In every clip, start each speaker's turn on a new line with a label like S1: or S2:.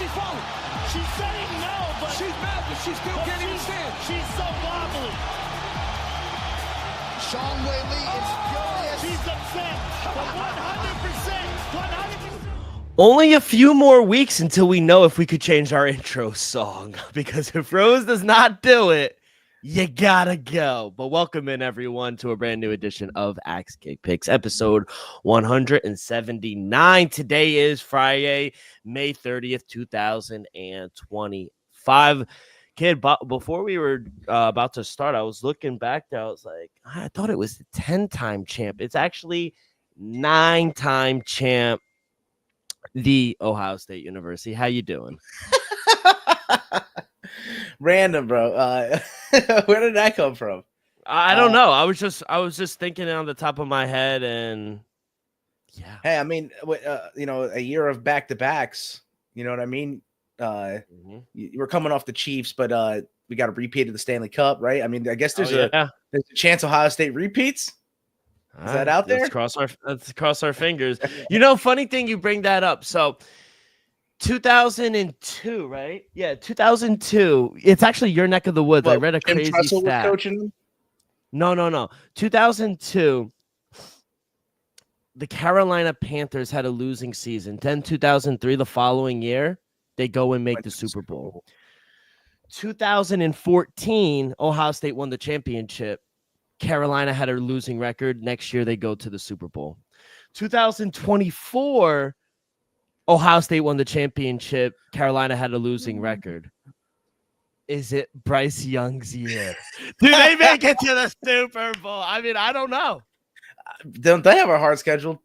S1: she's falling.
S2: She's saying no, but
S1: She's mad, but she still can't even stand.
S2: She's so wobbly.
S1: Zhang Weili is furious.
S2: She's upset. But 100%.
S3: Only a few more weeks until we know if we could change our intro song. Because if Rose does not do it, you gotta go. But welcome in, everyone, to a brand new edition of Axe Kick Picks, episode 179. Today is Friday, May 30th, 2025. Kid, before we were about to start, I was looking back there. I was like, I thought it was the 10-time champ. It's actually 9-time champ, the Ohio State University. How you doing?
S4: Random, bro. Where did that come from?
S3: I don't know. I was just thinking on the top of my head, and yeah.
S4: Hey, I mean, a year of back-to-backs. You know what I mean? You were coming off the Chiefs, but we got a repeat of the Stanley Cup, right? I mean, I guess there's a chance Ohio State repeats. Is that out there?
S3: Let's cross our fingers. You know, funny thing you bring that up. So 2002, right? Yeah, 2002. It's actually your neck of the woods. I read a crazy stat. No. 2002, the Carolina Panthers had a losing season. Then 2003, the following year, they go and make the Super Bowl. 2014, Ohio State won the championship. Carolina had a losing record. Next year, they go to the Super Bowl. 2024, Ohio State won the championship. Carolina had a losing record. Is it Bryce Young's year? Do they make it to the Super Bowl? I mean, I don't know.
S4: Don't they have a hard schedule?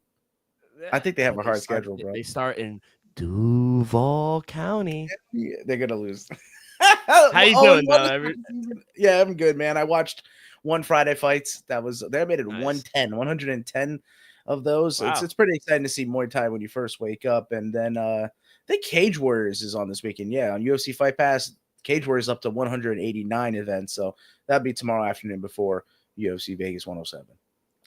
S4: I think they have a hard schedule, bro.
S3: They start in Duval County.
S4: Yeah, they're going to lose.
S3: How you doing, though?
S4: Yeah, I'm good, man. I watched one Friday fights. They made it 110 of those.
S3: Wow.
S4: It's pretty exciting to see Muay Thai when you first wake up. And then I think Cage Warriors is on this weekend. Yeah, on UFC Fight Pass, Cage Warriors up to 189 events. So that'd be tomorrow afternoon before UFC Vegas 107.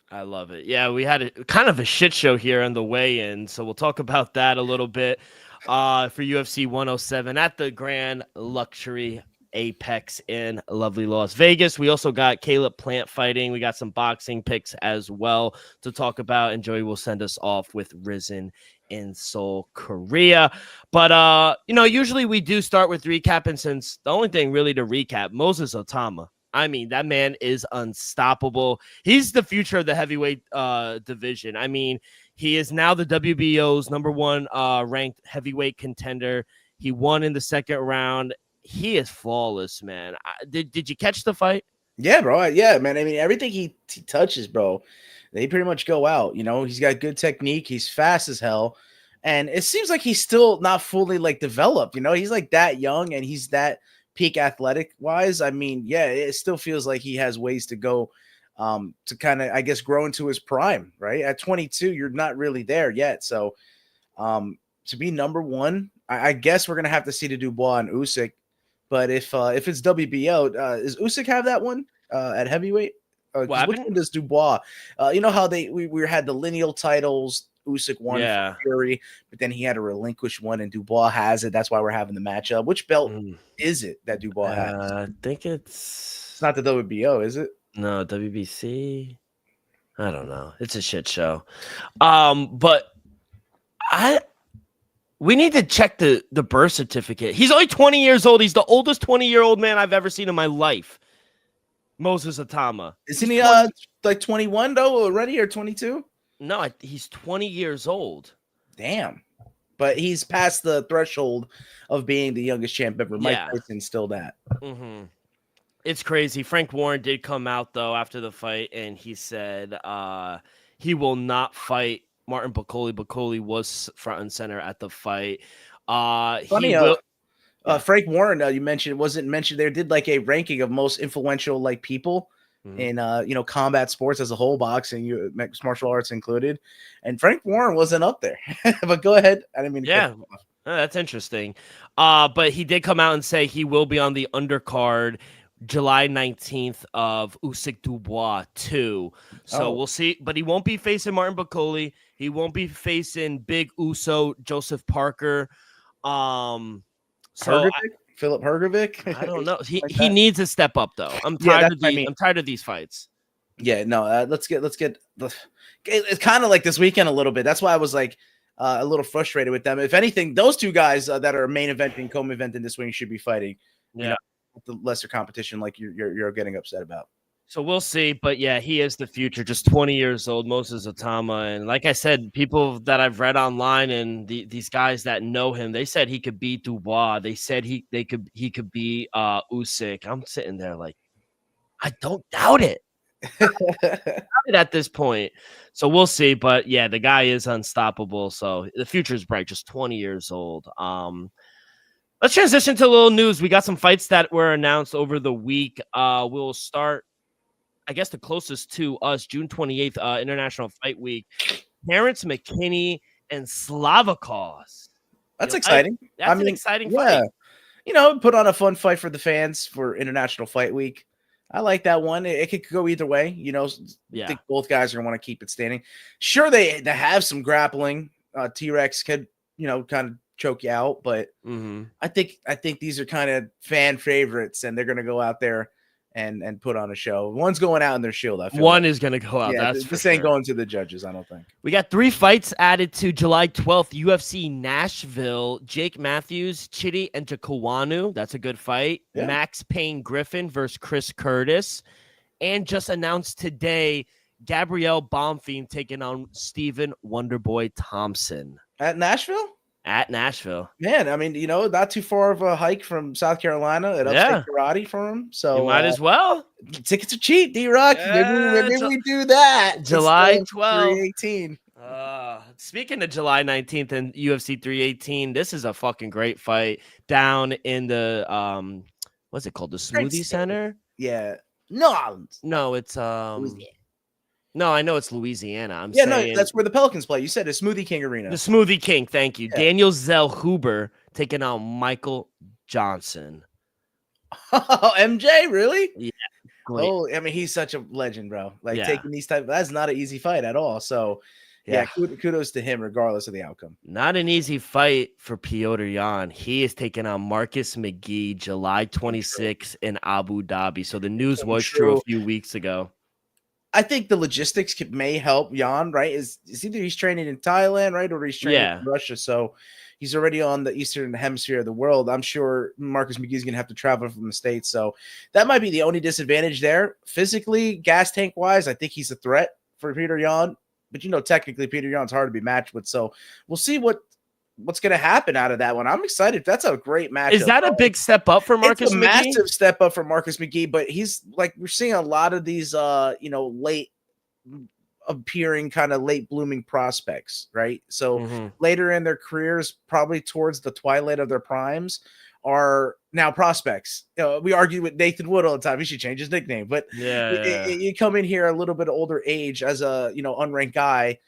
S3: I love it. Yeah, we had kind of a shit show here on the weigh-in, so we'll talk about that a little bit for UFC 107 at the Grand Luxury Apex in lovely Las Vegas. We also got Caleb Plant fighting. We got some boxing picks as well to talk about, and Joey will send us off with Risen in Seoul, Korea. But usually we do start with recapping, since the only thing really to recap, Moses Otama. I mean, that man is unstoppable. He's the future of the heavyweight division. I mean, he is now the WBO's number one ranked heavyweight contender. He won in the second round. He is flawless, man. Did you catch the fight?
S4: Yeah, bro. Yeah, man. I mean, everything he touches, bro, they pretty much go out. You know, he's got good technique. He's fast as hell. And it seems like he's still not fully, developed. You know, he's, that young, and he's that peak athletic-wise. I mean, yeah, it still feels like he has ways to go to kind of, I guess, grow into his prime, right? At 22, you're not really there yet. So to be number one, I guess we're going to have to see the Dubois and Usyk. But if it's WBO, does Usyk have that one at heavyweight? Which one does Dubois? You know how we had the lineal titles. Usyk won for Fury, but then he had to relinquish one, and Dubois has it. That's why we're having the matchup. Which belt is it that Dubois has?
S3: I think it's
S4: not the WBO, is it?
S3: No, WBC. I don't know. It's a shit show. But we need to check the birth certificate. He's only 20 years old. He's the oldest 20-year-old man I've ever seen in my life. Moses Otama.
S4: Isn't he 21 though already, or 22?
S3: No, he's 20 years old.
S4: Damn. But he's past the threshold of being the youngest champ ever. Mike Tyson's still that.
S3: Mm-hmm. It's crazy. Frank Warren did come out, though, after the fight, and he said he will not fight Martin Bakole. Bakole was front and center at the fight.
S4: Funny, Frank Warren, you mentioned, wasn't mentioned there, did a ranking of most influential people in combat sports as a whole, boxing, mixed martial arts included, and Frank Warren wasn't up there. But go ahead. I didn't mean to cut you off.
S3: That's interesting. But he did come out and say he will be on the undercard July 19th of Usyk Dubois 2. So we'll see. But he won't be facing Martin Bakole. He won't be facing Big Uso, Joseph Parker. So
S4: Philip Hergovic.
S3: I don't know. He
S4: Like
S3: he
S4: that?
S3: needs to step up though. I'm
S4: Yeah,
S3: tired
S4: that's
S3: of
S4: what I
S3: these.
S4: mean.
S3: I'm tired of these fights.
S4: Yeah, no. Let's get. It's kind of like this weekend a little bit. That's why I was like a little frustrated with them. If anything, those two guys that are main eventing, co-main eventing this week should be fighting.
S3: Yeah.
S4: You know, the lesser competition, like you're getting upset about.
S3: So we'll see, but yeah, he is the future. Just 20 years old, Moses Otama, and like I said, people that I've read online and these guys that know him, they said he could beat Dubois. They said he could be Usyk. I'm sitting there like, I don't doubt it. At this point, so we'll see. But yeah, the guy is unstoppable. So the future is bright. Just 20 years old. Let's transition to a little news. We got some fights that were announced over the week. We'll start. I guess the closest to us, June 28th, International Fight Week. Terrence McKinney and Slavakos.
S4: That's exciting.
S3: That's an exciting fight.
S4: Put on a fun fight for the fans for International Fight Week. I like that one. It could go either way. I think both guys are going to want to keep it standing. Sure, they have some grappling. T-Rex could, kind of choke you out, but I think these are kind of fan favorites, and they're going to go out there and put on a show. One's going out in their shield. I feel
S3: one is going to go out.
S4: Yeah,
S3: that's
S4: this ain't going to the judges, I don't think.
S3: We got 3 fights added to July 12th. UFC Nashville. Jake Matthews, Chidi and Njokuanu. That's a good fight.
S4: Yeah.
S3: Max Payne Griffin versus Chris Curtis. And just announced today, Gabrielle Bonfim taking on Stephen Wonderboy Thompson.
S4: At Nashville?
S3: At Nashville.
S4: Man, I mean, not too far of a hike from South Carolina at Upstate Karate for him. So
S3: you might as well.
S4: Tickets are cheap, D-Rock.
S3: Yeah,
S4: maybe we do that.
S3: July 12th.
S4: 318.
S3: Speaking of July 19th and UFC 318, this is a fucking great fight down in the what's it called? The Smoothie Center?
S4: Yeah. No,
S3: it's no, I know it's Louisiana. I'm saying
S4: no, that's where the Pelicans play. You said a Smoothie King Arena.
S3: The Smoothie King, thank you.
S4: Yeah.
S3: Daniel Zellhuber taking on Michael Johnson.
S4: Oh, MJ, really?
S3: Yeah. Great.
S4: Oh, I mean, he's such a legend, bro. Like taking these that's not an easy fight at all. So kudos to him, regardless of the outcome.
S3: Not an easy fight for Petr Yan. He is taking on Marcus McGee July 26th in Abu Dhabi. So the news was true a few weeks ago.
S4: I think the logistics may help Yan, right? Is either he's training in Thailand, right, or he's training in Russia. So he's already on the eastern hemisphere of the world. I'm sure Marcus McGee is going to have to travel from the States. So that might be the only disadvantage there. Physically, gas tank wise, I think he's a threat for Petr Yan. But technically Petr Yan's hard to be matched with. So we'll see what's going to happen out of that one. I'm excited. That's a great match.
S3: Is that a big step up for Marcus McGee?
S4: Massive step up for Marcus McGee, but he's like, we're seeing a lot of these, late appearing kind of late blooming prospects, right? So later in their careers, probably towards the twilight of their primes, are now prospects. We argue with Nathan Wood all the time. He should change his nickname, but you come in here a little bit older age as a, unranked guy,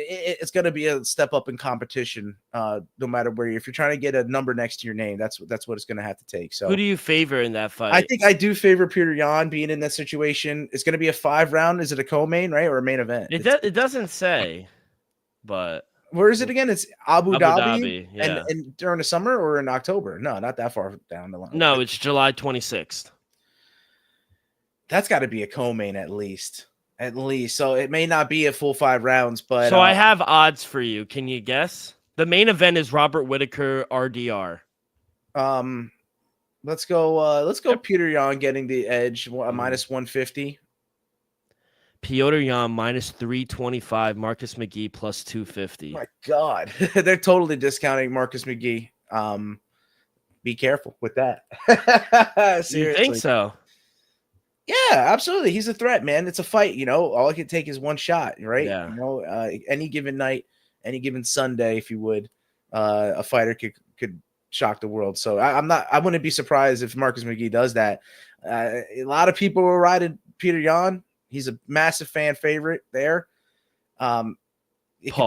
S4: it's going to be a step up in competition, no matter where. If you're trying to get a number next to your name, that's what it's going to have to take. So,
S3: who do you favor in that fight?
S4: I think I do favor Petr Yan being in that situation. It's going to be a 5-round. Is it a co-main, right, or a main event?
S3: It doesn't say, but
S4: where is it again? It's Abu Dhabi.
S3: Yeah.
S4: And during the summer or in October? No, not that far down the line.
S3: No, it's July 26th.
S4: That's got to be a co-main at least. So it may not be a full 5 rounds, but
S3: so I have odds for you. Can you guess? The main event is Robert Whittaker RDR.
S4: Let's go Petr Yan getting the edge, minus 150.
S3: Petr Yan minus 325. Marcus McGee plus 250.
S4: My God, they're totally discounting Marcus McGee. Be careful with that. Seriously.
S3: You think so?
S4: Yeah, absolutely. He's a threat, man. It's a fight, all it can take is one shot, right?
S3: Yeah.
S4: Any given night, any given Sunday, if you would, a fighter could shock the world. So I wouldn't be surprised if Marcus McGee does that. A lot of people were riding Petr Yan. He's a massive fan favorite there. He can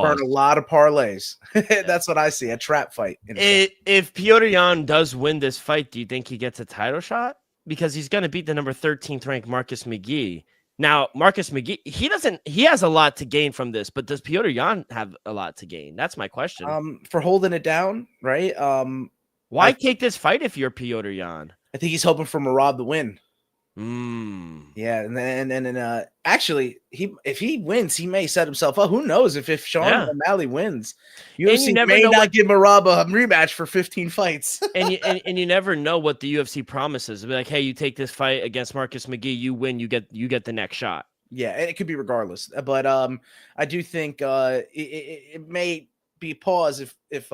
S4: burn a lot of parlays. That's what I see, a trap fight.
S3: If Petr Yan does win this fight, do you think he gets a title shot? Because he's going to beat the number 13th ranked Marcus McGee. Now, Marcus McGee, he has a lot to gain from this, but does Petr Yan have a lot to gain? That's my question.
S4: For holding it down, right?
S3: Why take this fight if you're Piotr Jan?
S4: I think he's hoping for Merab to win.
S3: Mm.
S4: Yeah, and then actually, if he wins, he may set himself up. Who knows if Sean O'Malley wins? UFC may not give Merab a rematch for 15 fights.
S3: and you never know what the UFC promises. It'll be like, hey, you take this fight against Marcus McGee, you win, you get the next shot.
S4: Yeah, and it could be regardless. But I do think it may be pause if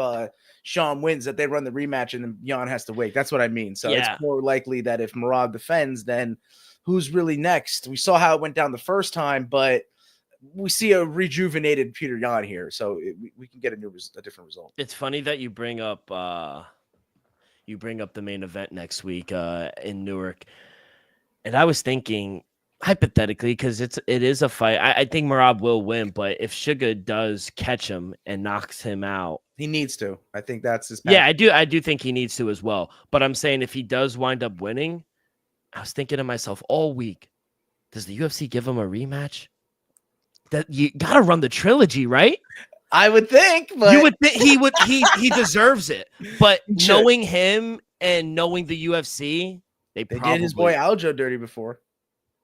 S4: Sean wins, that they run the rematch and then Jan has to wait. That's what I mean. So it's more likely that if Merab defends, then who's really next? We saw how it went down the first time, but we see a rejuvenated Peter Yan here, so we can get a different result.
S3: It's funny that you bring up the main event next week in Newark, and I was thinking hypothetically, because it is a fight. I think Merab will win, but if Suga does catch him and knocks him out,
S4: he needs to. I think that's his path.
S3: Yeah, I do think he needs to as well. But I'm saying if he does wind up winning, I was thinking to myself all week, does the UFC give him a rematch? That you gotta run the trilogy, right?
S4: I would think, but
S3: you would he deserves it. But knowing him and knowing the UFC, they
S4: did his boy Aljo dirty before.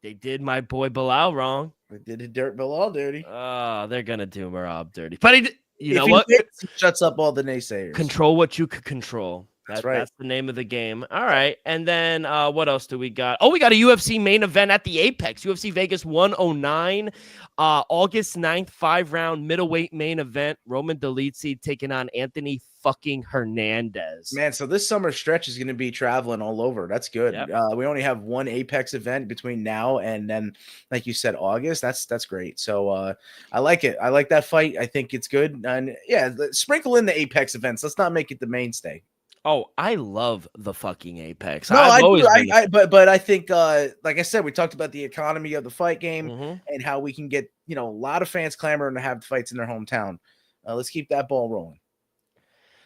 S3: They did my boy Bilal wrong.
S4: They did Bilal dirty.
S3: Oh, they're gonna do Merab dirty. But you know what?
S4: He shuts up all the naysayers.
S3: Control what you could control.
S4: That's right.
S3: That's the name of the game. All right. And then what else do we got? Oh, we got a UFC main event at the Apex. UFC Vegas 109. August 9th, 5-round middleweight main event. Roman Dolidze taking on Anthony fucking Hernandez.
S4: Man, so this summer stretch is going to be traveling all over. That's good.
S3: Yep.
S4: We only have one Apex event between now and then, like you said, August. That's great. So I like it. I like that fight. I think it's good. And yeah, sprinkle in the Apex events. Let's not make it the mainstay.
S3: Oh, I love the fucking Apex.
S4: No, I do. But I think, like I said, we talked about the economy of the fight game and how we can get, a lot of fans clamoring to have fights in their hometown. Let's keep that ball rolling.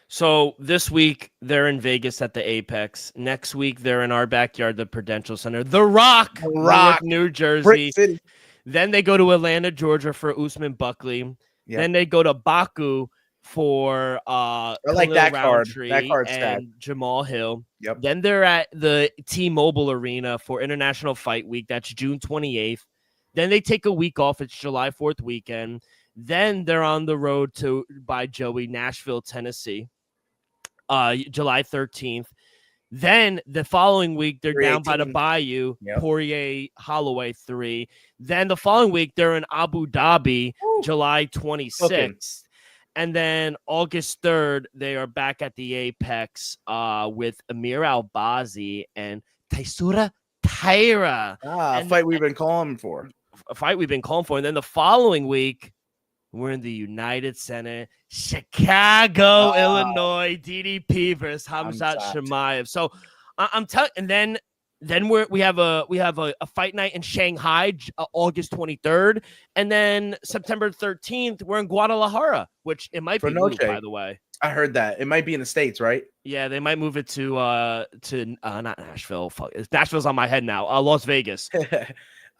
S3: So this week they're in Vegas at the Apex. Next week they're in our backyard, the Prudential Center, The Rock, New Jersey.
S4: City.
S3: Then they go to Atlanta, Georgia for Usman Buckley. Yep. Then they go to Baku for
S4: I like that card. That card's
S3: and
S4: stacked.
S3: Jamal Hill.
S4: Yep.
S3: Then they're at the T-Mobile Arena for International Fight Week. That's June 28th. Then they take a week off. It's July 4th weekend. Then they're on the road by Joey, Nashville, Tennessee, July 13th. Then the following week, they're down by the Bayou, Poirier, Holloway 3. Then the following week, they're in Abu Dhabi, July 26th. Okay. And then August 3rd, they are back at the Apex with Amir Albazi and Taisura Taira.
S4: A fight we've been calling for.
S3: And then the following week, we're in the United Center, Chicago, Illinois, DDP versus Hamzat Chimaev. So I'm telling, and then we have a fight night in Shanghai, August 23rd, and then September 13th we're in Guadalajara, which it might be moved, by the way.
S4: I heard that it might be in the States, right?
S3: Yeah, they might move it to not Nashville. Fuck, Nashville's on my head now. Las Vegas.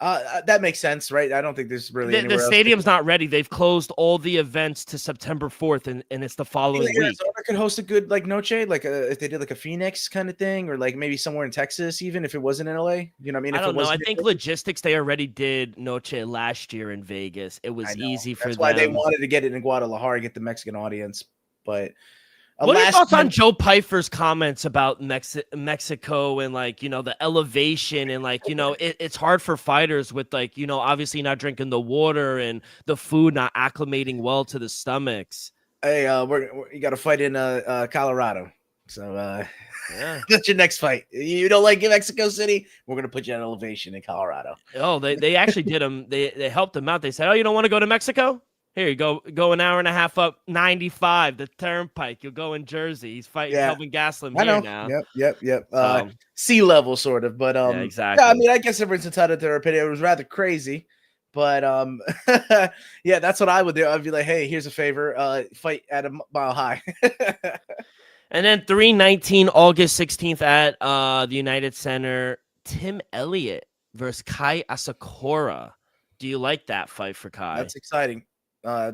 S4: That makes sense, right? I don't think there's really
S3: the stadium's not ready. They've closed all the events to September 4th, and it's the following week.
S4: Arizona could host a good Noche, if they did a Phoenix kind of thing, or maybe somewhere in Texas, even if it wasn't in LA. You know what I mean?
S3: I don't know. I think logistics, they already did Noche last year in Vegas. It was easy for them.
S4: That's why they wanted to get it in Guadalajara, get the Mexican audience. But
S3: what are your thoughts on Joe Pyfer's comments about Mexico and the elevation and it's hard for fighters with obviously not drinking the water and the food not acclimating well to the stomachs.
S4: Hey, you got to fight in Colorado, so that's your next fight. You don't like Mexico City? We're gonna put you at elevation in Colorado.
S3: Oh, they actually did them. They helped them out. They said, "Oh, you don't want to go to Mexico? Here you go an hour and a half up 95, the Turnpike. You'll go in Jersey." He's fighting Kelvin Gastelum here now.
S4: Yep. Sea level sort of, but
S3: exactly.
S4: Yeah, I mean, I guess everyone's entitled to their opinion. It was rather crazy, but yeah, that's what I would do. I'd be like, hey, here's a favor, fight at a mile high.
S3: And then 3/19, August 16th at the United Center, Tim Elliott versus Kai Asakura. Do you like that fight for Kai?
S4: That's exciting.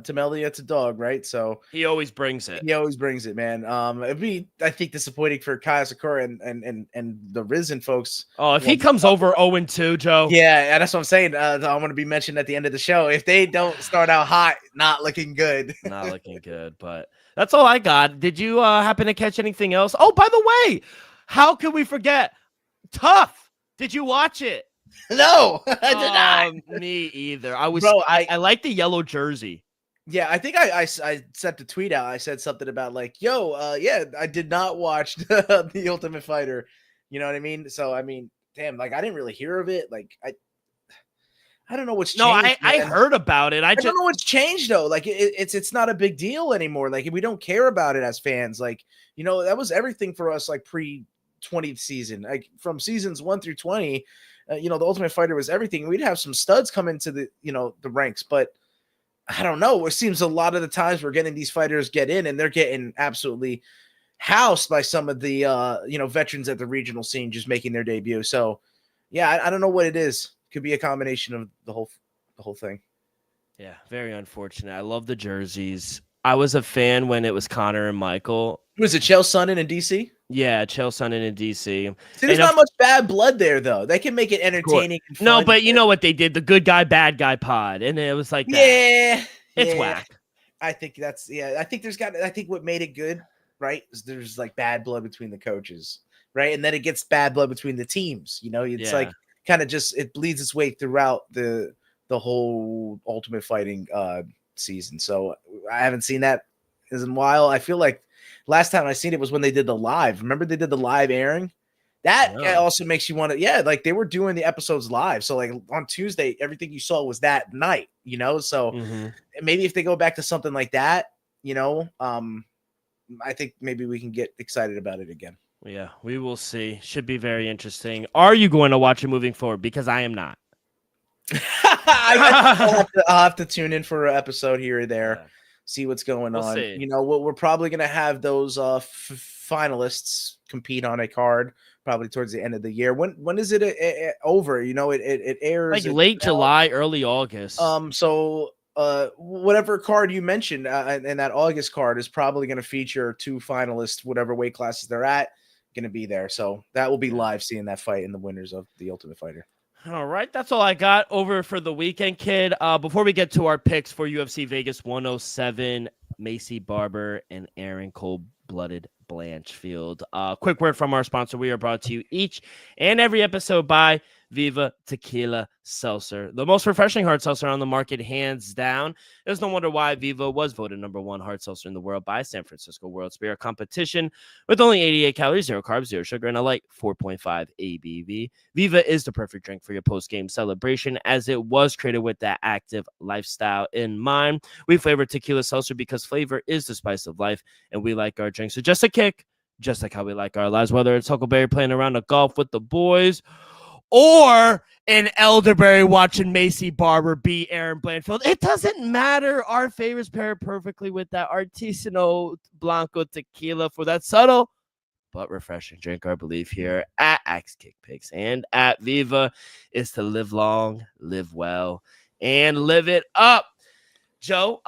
S4: Tim Elliott's a dog, right? So
S3: He always brings it.
S4: he always brings it, man. It'd be, I think, disappointing for Kaya Sakura and the Risen folks.
S3: Oh, if he comes over 0-2, Joe.
S4: Yeah, that's what I'm saying. I'm going to be mentioned at the end of the show. If they don't start out hot, not looking good.
S3: Not looking good, but that's all I got. Did you happen to catch anything else? Oh, by the way, how could we forget? Tough. Did you watch it?
S4: No, I did not.
S3: Me either. I was.
S4: Bro,
S3: I like the yellow jersey.
S4: Yeah, I think I sent the tweet out. I said something about like, yo, yeah, I did not watch the Ultimate Fighter. You know what I mean? So I mean, damn, like I didn't really hear of it. Like I don't know what's
S3: No,
S4: changed.
S3: I heard about it.
S4: I don't know what's changed though. Like it's not a big deal anymore. Like we don't care about it as fans. Like, you know, that was everything for us. Like pre 20th season, like from seasons 1 through 20. You know, the Ultimate Fighter was everything. We'd have some studs come into the, you know, the ranks, but I don't know. It seems a lot of the times we're getting these fighters get in and they're getting absolutely housed by some of the, you know, veterans at the regional scene just making their debut. So, yeah, I don't know what it is. Could be a combination of the whole thing.
S3: Yeah, very unfortunate. I love the jerseys. I was a fan when it was Connor and Michael.
S4: Was it Chael Sonnen in DC?
S3: Yeah, Chael Sonnen in DC.
S4: See, there's not much bad blood there, though. They can make it entertaining. And fun.
S3: No, but you know what they did? The good guy, bad guy pod. And it was like that.
S4: Yeah.
S3: It's whack.
S4: I think that's, I think I think what made it good, right, is there's like bad blood between the coaches, right? And then it gets bad blood between the teams. You know, it's like kind of just, it bleeds its way throughout the whole Ultimate Fighting season. So I haven't seen that in a while. I feel like last time I seen it was when they did the live. Remember they did the live airing? That also makes you want to, like they were doing the episodes live. So like on Tuesday, everything you saw was that night, you know? So maybe if they go back to something like that, you know, I think maybe we can get excited about it again.
S3: Yeah, we will see. Should be very interesting. Are you going to watch it moving forward? Because I am not.
S4: I'll have to tune in for an episode here or there, see what's going on.
S3: See.
S4: You know, we're probably going to have those finalists compete on a card probably towards the end of the year. When is it over? You know, it airs
S3: like late July, early August.
S4: So whatever card you mentioned and that August card is probably going to feature 2 finalists, whatever weight classes they're at, going to be there. So that will be live, seeing that fight and the winners of the Ultimate Fighter.
S3: All right, that's all I got over for the weekend, kid. Before we get to our picks for UFC Vegas 107, Maycee Barber and Aaron Cold-Blooded Blanchfield. Quick word from our sponsor. We are brought to you each and every episode by Viva Tequila Seltzer, the most refreshing hard seltzer on the market, hands down. There's no wonder why Viva was voted #1 hard seltzer in the world by San Francisco World Spirit Competition. With only 88 calories, 0 carbs, 0 sugar, and a light 4.5 ABV. Viva is the perfect drink for your post-game celebration, as it was created with that active lifestyle in mind. We flavor tequila seltzer because flavor is the spice of life, and we like our drinks. So just a kick, just like how we like our lives, whether it's Huckleberry playing around a golf with the boys, or in elderberry watching Maycee Barber beat Aaron Blanchfield. It doesn't matter. Our favorites pair perfectly with that Artisanal Blanco tequila for that subtle but refreshing drink. Our belief here at Axe Kick Picks and at Viva is to live long, live well, and live it up. Joe,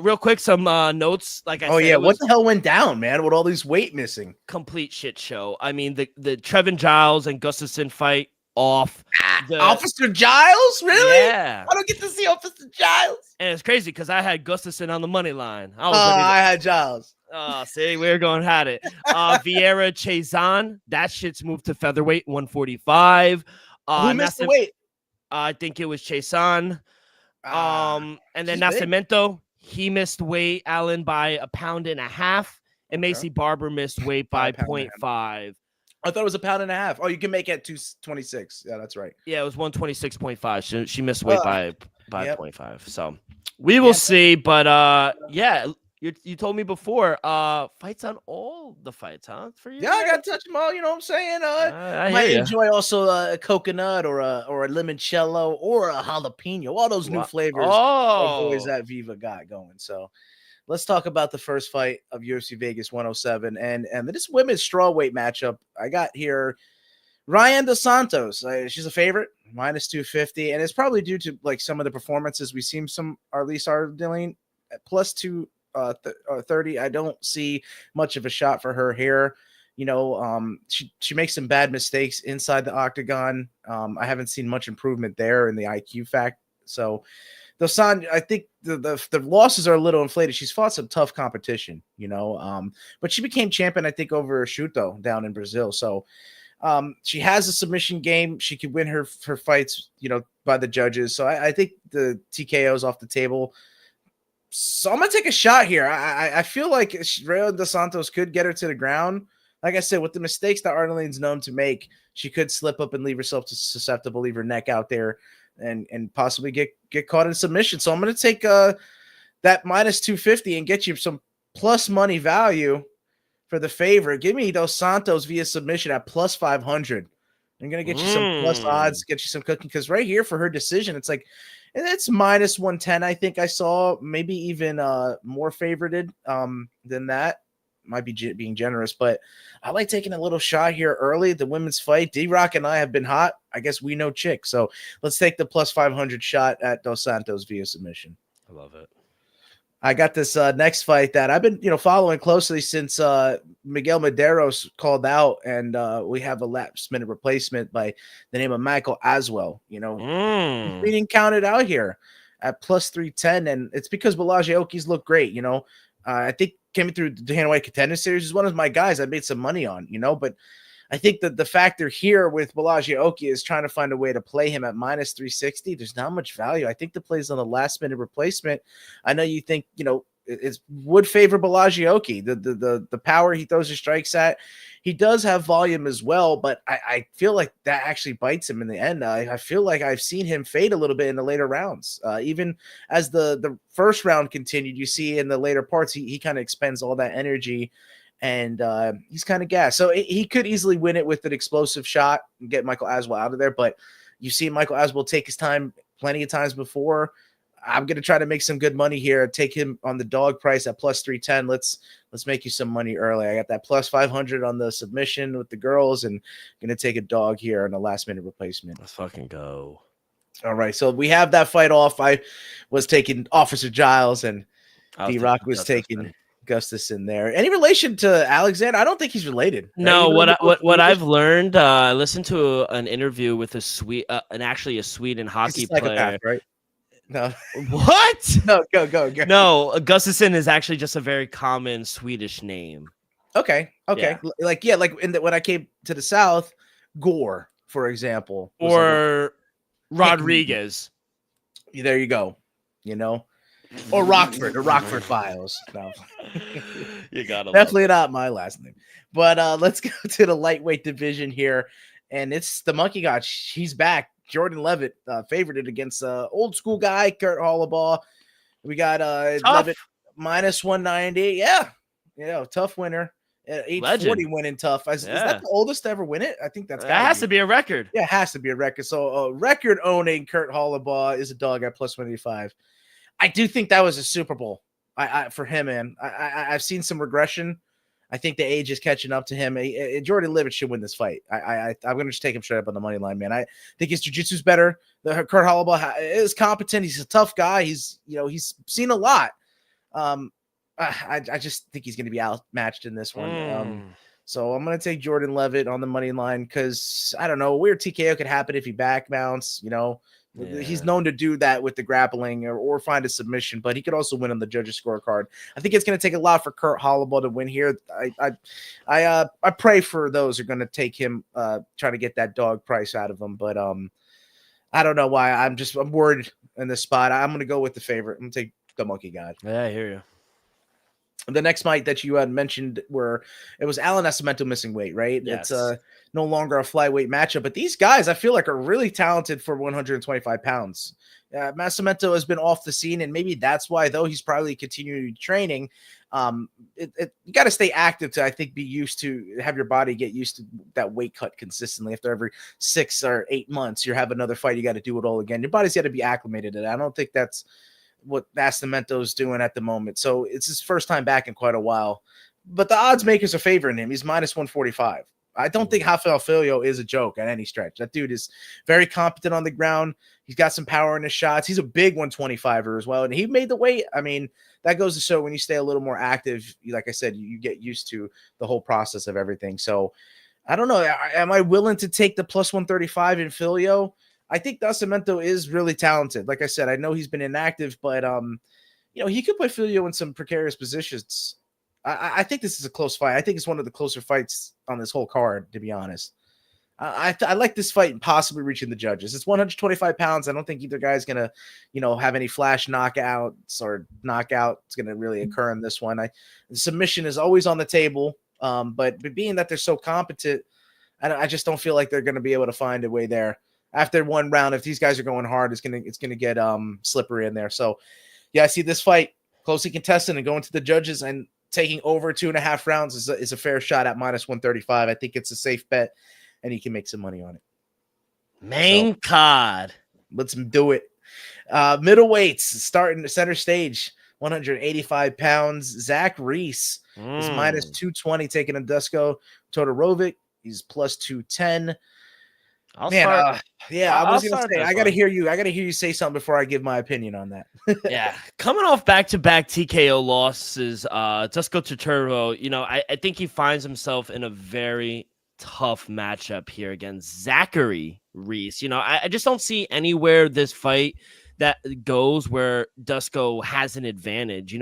S3: real quick, some notes. Like I said,
S4: what the hell went down, man? With all these weight missing,
S3: complete shit show. I mean, the Trevin Giles and Gustafsson fight off.
S4: Officer Giles, really?
S3: Yeah,
S4: I don't get to see Officer Giles,
S3: and it's crazy because I had Gustafsson on the money line.
S4: I had Giles.
S3: See, we're going at it. Vieira Chazan, that shit's moved to featherweight 145.
S4: Who missed the weight?
S3: I think it was Chazan. And then Nascimento, he missed weight, Allen, by 1.5 pounds, and Maycee Barber missed weight by 0.5.
S4: I thought it was 1.5 pounds. Oh, you can make it 226. Yeah, that's right.
S3: Yeah, it was 126.5. She missed weight by 0.5. So we will see. But you told me before, fights on all the fights, huh? For you?
S4: Yeah, I gotta touch them all. You know what I'm saying?
S3: I
S4: might enjoy also a coconut or a limoncello or a jalapeno. All those new flavors boys at Viva got going. So let's talk about the first fight of UFC Vegas 107 and this women's strawweight matchup. I got here Ryan Dos Santos, she's a favorite, minus 250, and it's probably due to like some of the performances we've seen or at least are dealing at plus 230. I don't see much of a shot for her here. She makes some bad mistakes inside the octagon. I haven't seen much improvement there in the IQ fact. So I think the losses are a little inflated. She's fought some tough competition, but she became champion, I think, over Shuto down in Brazil. So she has a submission game. She could win her fights, by the judges. So I think the TKO is off the table. So I'm going to take a shot here. I feel like Rayo Dos Santos could get her to the ground. Like I said, with the mistakes that Arleen's known to make, she could slip up and leave herself susceptible, leave her neck out there, and possibly get caught in submission. So I'm going to take that minus 250 and get you some plus money value for the favorite. Give me Dos Santos via submission at plus 500. I'm going to get you some plus odds, get you some cooking, because right here for her decision, it's like, it's minus 110. I think I saw, maybe even more favorited than that. Might be being generous, but I like taking a little shot here early. The women's fight, D-Rock and I have been hot. I guess we know chick. So let's take the plus 500 shot at Dos Santos via submission.
S3: I love it.
S4: I got this next fight that I've been, following closely since Miguel Medeiros called out, and we have a last minute replacement by the name of Michael Aswell. Being counted out here at plus 310, and it's because Balaji Oki's look great. I think came through the Dana White Contender Series is one of my guys I made some money on, but I think that the factor here with Balaji Oki is trying to find a way to play him at minus 360. There's not much value. I think the plays on the last minute replacement. I know you think, it would favor Balaji Oki, the power he throws his strikes at. He does have volume as well, but I feel like that actually bites him in the end. I feel like I've seen him fade a little bit in the later rounds. Even as the first round continued, you see in the later parts, he kind of expends all that energy, and he's kind of gassed. So he could easily win it with an explosive shot and get Michael Aswell out of there, but you see Michael Aswell take his time plenty of times before. I'm going to try to make some good money here. Take him on the dog price at plus 310. Let's make you some money early. I got that plus 500 on the submission with the girls, and going to take a dog here on the last minute replacement.
S3: Let's fucking go.
S4: All right. So we have that fight off. I was taking Officer Giles, and D-Rock was taking Gustafsson there. Any relation to Alexander? I don't think he's related.
S3: No, what I've learned, I listened to an interview with a Sweden hockey player.
S4: Right? No.
S3: What?
S4: No, go.
S3: No, Gustafsson is actually just a very common Swedish name.
S4: Okay. Yeah. Like when I came to the South, Gore, for example,
S3: or Rodriguez.
S4: There you go. Or Rockford, the Rockford Files. No,
S3: you got
S4: definitely not my last name. But let's go to the lightweight division here, and it's the Monkey God. He's back. Jordan Levitt favored against old school guy Kurt Hollabaugh. We got Levitt minus 190. Yeah, tough winner. 840 winning tough. Is that the oldest to ever win it? I think that
S3: has to be a record.
S4: Yeah, it has to be a record. So record owning Kurt Hollabaugh is a dog at plus 185. I do think that was a Super Bowl for him, man. I've seen some regression. I think the age is catching up to him. Jordan Levitt should win this fight. I'm going to just take him straight up on the money line, man. I think his jiu-jitsu is better. Kurt Hollabaugh is competent. He's a tough guy. He's seen a lot. I just think he's going to be outmatched in this one. So I'm going to take Jordan Levitt on the money line because, I don't know, a weird TKO could happen if he back mounts, Yeah. He's known to do that with the grappling or find a submission, but he could also win on the judges' scorecard. I think it's going to take a lot for Kurt Hollabaugh to win here. I pray for those who are going to take him, try to get that dog price out of him. But I don't know why. I'm worried in this spot. I'm going to go with the favorite. I'm going to take the Monkey God.
S3: Yeah, I hear you.
S4: The next fight that you had mentioned where it was Alan Nascimento missing weight, right?
S3: Yes.
S4: It's no longer a flyweight matchup, but these guys I feel like are really talented for 125 pounds. Nascimento has been off the scene, and maybe that's why, though he's probably continuing training. You got to stay active to, I think, be used to have your body get used to that weight cut consistently. After every 6 or 8 months, you have another fight, you got to do it all again. Your body's got to be acclimated to that. I don't think that's what Nascimento's doing at the moment. So it's his first time back in quite a while. But the odds makers are favoring him. He's minus 145. I don't think Rafael Filho is a joke at any stretch. That dude is very competent on the ground. He's got some power in his shots. He's a big 125er as well. And he made the weight. I mean, that goes to show when you stay a little more active, like I said, you get used to the whole process of everything. So I don't know. Am I willing to take the plus 135 in Filho? I think Nascimento is really talented. Like I said, I know he's been inactive, but he could put Filho in some precarious positions. I think this is a close fight. I think it's one of the closer fights on this whole card, to be honest. I like this fight possibly reaching the judges. It's 125 pounds. I don't think either guy's going to, have any flash knockouts or knockout. It's going to really occur in this one. The submission is always on the table, but being that they're so competent, I just don't feel like they're going to be able to find a way there. After one round, if these guys are going hard, it's going to get slippery in there. So, yeah, I see this fight closely contested and going to the judges and taking over 2.5 rounds is a fair shot at minus 135. I think it's a safe bet, and he can make some money on it.
S3: Main card.
S4: Let's do it. Middleweights starting center stage, 185 pounds. Zach Reese is minus 220, taking a Dusko Todorovic. He's plus 210. I was gonna say I gotta hear you say something before I give my opinion on that.
S3: Yeah, coming off back-to-back TKO losses, Dusko Todorovic, I think he finds himself in a very tough matchup here against Zachary Reese. I just don't see anywhere this fight that goes where Dusko has an advantage.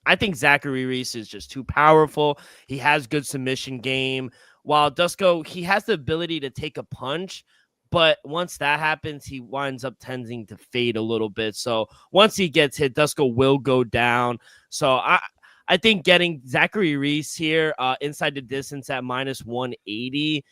S3: I think Zachary Reese is just too powerful. He has good submission game. While Dusko, he has the ability to take a punch, but once that happens, he winds up tending to fade a little bit. So once he gets hit, Dusko will go down. So I think getting Zachary Reese here inside the distance at minus 180,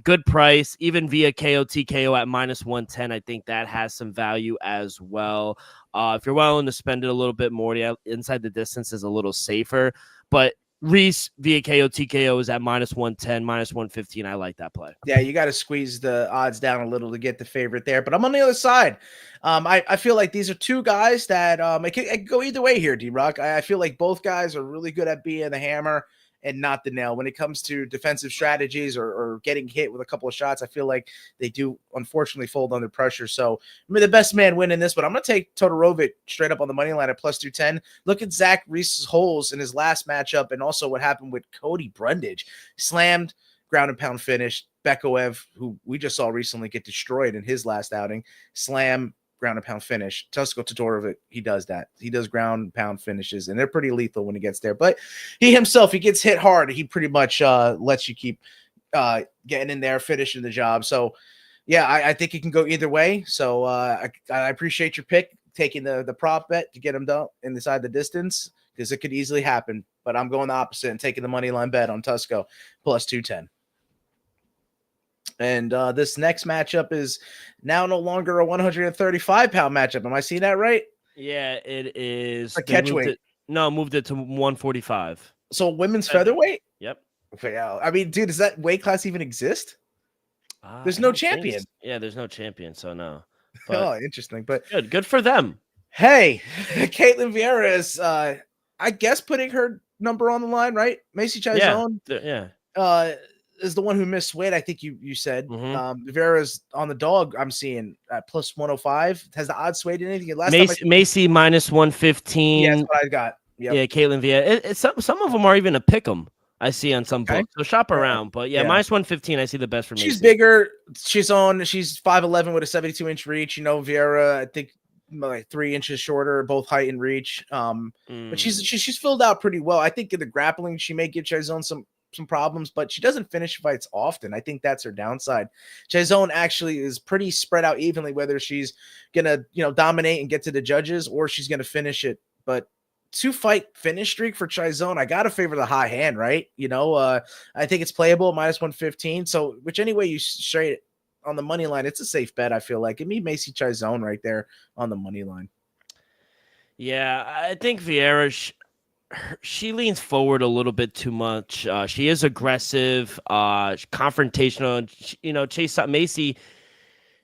S3: good price, even via TKO at minus 110. I think that has some value as well. If you're willing to spend it a little bit more, yeah, inside the distance is a little safer, but Reese via TKO is at minus 110, minus 115. I like that play.
S4: Yeah, you got to squeeze the odds down a little to get the favorite there. But I'm on the other side. I feel like these are two guys that it could go either way here, D-Rock. I feel like both guys are really good at being the hammer and not the nail. When it comes to defensive strategies or getting hit with a couple of shots, I feel like they do unfortunately fold under pressure. So the best man win in this, but I'm going to take Todorovic straight up on the money line at plus 210. Look at Zach Reese's holes in his last matchup and also what happened with Cody Brundage. Slammed, ground and pound finish. Bekoev, who we just saw recently get destroyed in his last outing, slam, ground and pound finish. Dusko Todorovic, he does that. He does ground and pound finishes, and they're pretty lethal when he gets there. But he himself, he gets hit hard. He pretty much lets you keep getting in there, finishing the job. So, yeah, I think it can go either way. So I appreciate your pick, taking the prop bet to get him done inside the distance, because it could easily happen. But I'm going the opposite and taking the money line bet on Dusko plus 210. And this next matchup is now no longer a 135-pound matchup. Am I seeing that right?
S3: Yeah, it is.
S4: A catchweight.
S3: Moved it to 145.
S4: So women's featherweight?
S3: Yep.
S4: Okay, I mean, dude, does that weight class even exist? There's no champion.
S3: Yeah, there's no champion, so no.
S4: But, oh, interesting. But
S3: good for them.
S4: Hey, Caitlin Vieira is, I guess, putting her number on the line, right? Macy Chiasson.
S3: Yeah.
S4: Is the one who missed weight, I think you said.
S3: Mm-hmm.
S4: Vieira's on the dog, I'm seeing at plus 105. Has the odds swayed in anything?
S3: Macy minus 115.
S4: Yeah, that's what I got. Yep.
S3: Yeah, Caitlin Vieira. Some of them are even a pick 'em. I see on some books. So shop around. But yeah, minus 115, I see the best for Macy.
S4: She's bigger. She's 5'11" with a 72-inch reach. Vieira, I think, like 3 inches shorter, both height and reach. But she's filled out pretty well. I think in the grappling, she may give Chiasson some problems, but she doesn't finish fights often. I think that's her downside. Chiasson actually is pretty spread out evenly, whether she's gonna dominate and get to the judges or she's gonna finish it. But 2-fight finish streak for Chiasson, I gotta favor the high hand, right? I think it's playable minus 115. So which anyway you straight it on the money line, it's a safe bet. I feel like give me Macy Chiasson right there on the money line.
S3: Yeah, I think Vieira. She leans forward a little bit too much. She is aggressive, confrontational. Macy,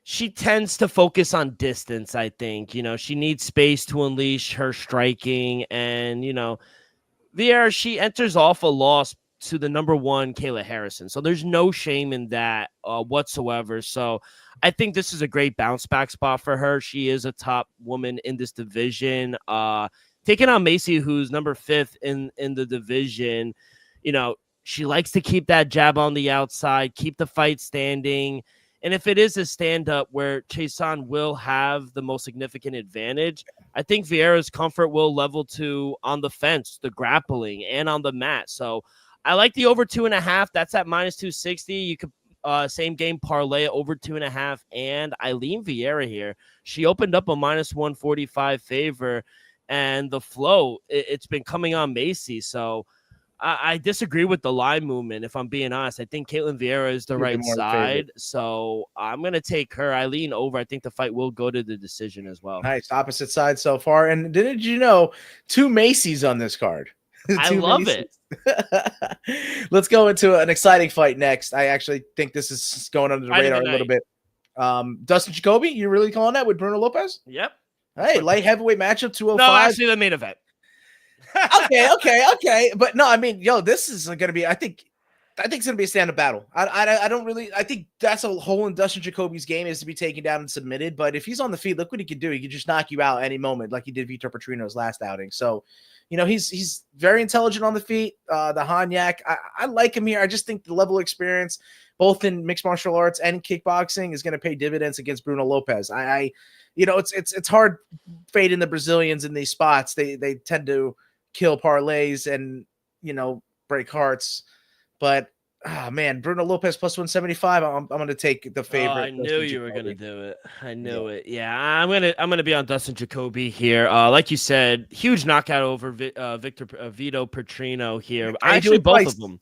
S3: she tends to focus on distance, I think. She needs space to unleash her striking. And, Vieira, she enters off a loss to the number 1 Kayla Harrison. So there's no shame in that whatsoever. So I think this is a great bounce back spot for her. She is a top woman in this division. Taking on Macy, who's number 5th in the division. You know, she likes to keep that jab on the outside, keep the fight standing. And if it is a stand-up where Chason will have the most significant advantage, I think Vieira's comfort will level to on the fence, the grappling, and on the mat. So I like the over 2.5. That's at -260. You could same game parlay over 2.5. And Eileen Vieira here, she opened up a -145 favor, and the flow, it's been coming on Macy. So I disagree with the line movement, if I'm being honest. I think Caitlin Vieira is the right side, so I'm going to take her. Eileen over. I think the fight will go to the decision as well.
S4: Nice. Opposite side so far. And didn't you know 2 Macy's on this card?
S3: I love it.
S4: Let's go into an exciting fight next. I actually think this is going under the radar a little bit. Dustin Jacoby, you really calling that with Bruno Lopez?
S3: Yep.
S4: Hey, light heavyweight matchup, 205.
S3: No, actually the main event.
S4: okay. But no, I mean, this is going to be, I think it's going to be a stand-up battle. I don't really, I think that's a hole in Dustin Jacoby's game, is to be taken down and submitted. But if he's on the feet, look what he can do. He can just knock you out any moment, like he did Vitor Petrino's last outing. So, he's very intelligent on the feet. The Hanyak, I like him here. I just think the level of experience, both in mixed martial arts and kickboxing, is going to pay dividends against Bruno Lopez. It's hard fading the Brazilians in these spots. They tend to kill parlays and break hearts, but man, Bruno Lopez plus 175. I'm gonna take the favorite.
S3: I knew you were gonna do it. I knew it. Yeah, I'm gonna be on Dustin Jacoby here. Like you said, huge knockout over Vito Petrino here. Actually, both of them,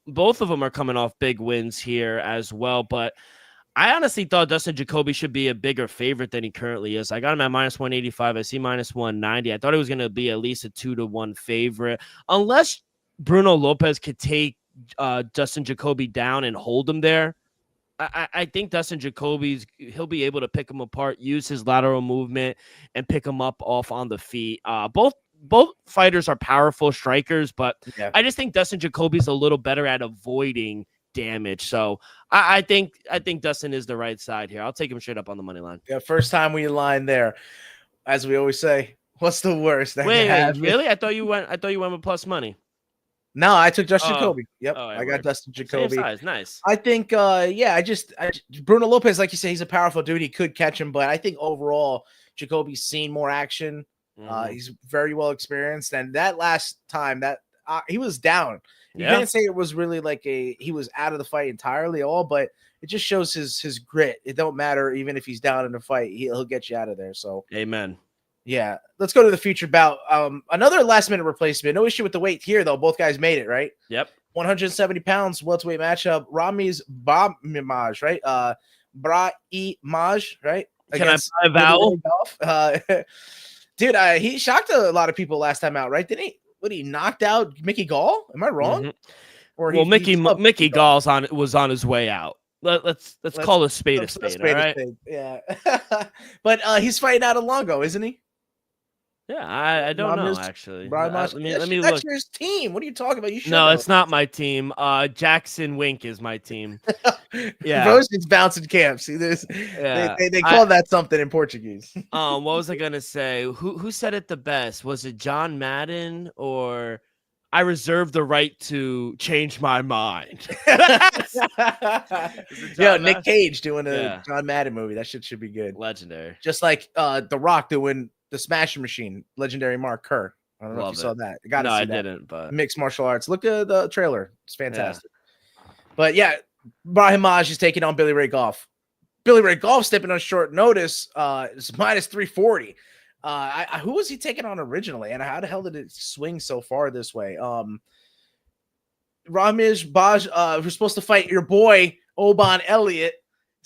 S3: both of them are coming off big wins here as well. But I honestly thought Dustin Jacoby should be a bigger favorite than he currently is. I got him at -185. I see -190. I thought it was going to be at least a 2-1 favorite. Unless Bruno Lopez could take Dustin Jacoby down and hold him there, I think Dustin he'll be able to pick him apart, use his lateral movement, and pick him up off on the feet. Both fighters are powerful strikers, but yeah. I just think Dustin Jacoby's a little better at avoiding damage. So I think Dustin is the right side here. I'll take him straight up on the money line.
S4: Yeah, first time we align there. As we always say, what's the worst?
S3: Wait, really? I thought you went with plus money.
S4: No, I took Dustin Jacoby. Yep, I got Dustin Jacoby.
S3: Same size. Nice.
S4: I think, Bruno Lopez, like you say, he's a powerful dude. He could catch him, but I think overall, Jacoby's seen more action. He's very well experienced, and that last time that he was down. You can't say it was really like he was out of the fight entirely all, but it just shows his grit. It don't matter even if he's down in the fight, he'll get you out of there. So
S3: amen.
S4: Yeah, let's go to the featured bout. Another last minute replacement. No issue with the weight here though. Both guys made it, right?
S3: Yep.
S4: 170 pounds welterweight matchup. Ramiz Brahimaj, right? Brahimaj, right?
S3: Can I buy a vowel?
S4: Dude, he shocked a lot of people last time out, right? Didn't he? What, he knocked out Mickey Gall? Am I wrong?
S3: Mm-hmm. Or Mickey Gall was on his way out. Let's call a spade a spade. All right.
S4: Yeah. But he's fighting out of Longo, isn't he?
S3: Yeah, I don't know actually.
S4: Let me look. That's his team. What are you talking about? You should know.
S3: It's not my team. Jackson Wink is my team. Yeah,
S4: Rose is bouncing camps. See this? Yeah. They call that something in Portuguese.
S3: What was I gonna say? Who said it the best? Was it John Madden or I reserve the right to change my mind?
S4: Yeah, Nick Cage doing a John Madden movie. That shit should be good.
S3: Legendary.
S4: Just like The Rock doing the Smashing Machine, legendary Mark Kerr. I don't know if you saw that. No,
S3: I didn't. But
S4: mixed martial arts. Look at the trailer. It's fantastic. Yeah. But yeah, Brahimaj is taking on Billy Ray Goff. Billy Ray Goff stepping on short notice. It's -340. Who was he taking on originally? And how the hell did it swing so far this way? Ramiz Baj was supposed to fight your boy Oban Elliott.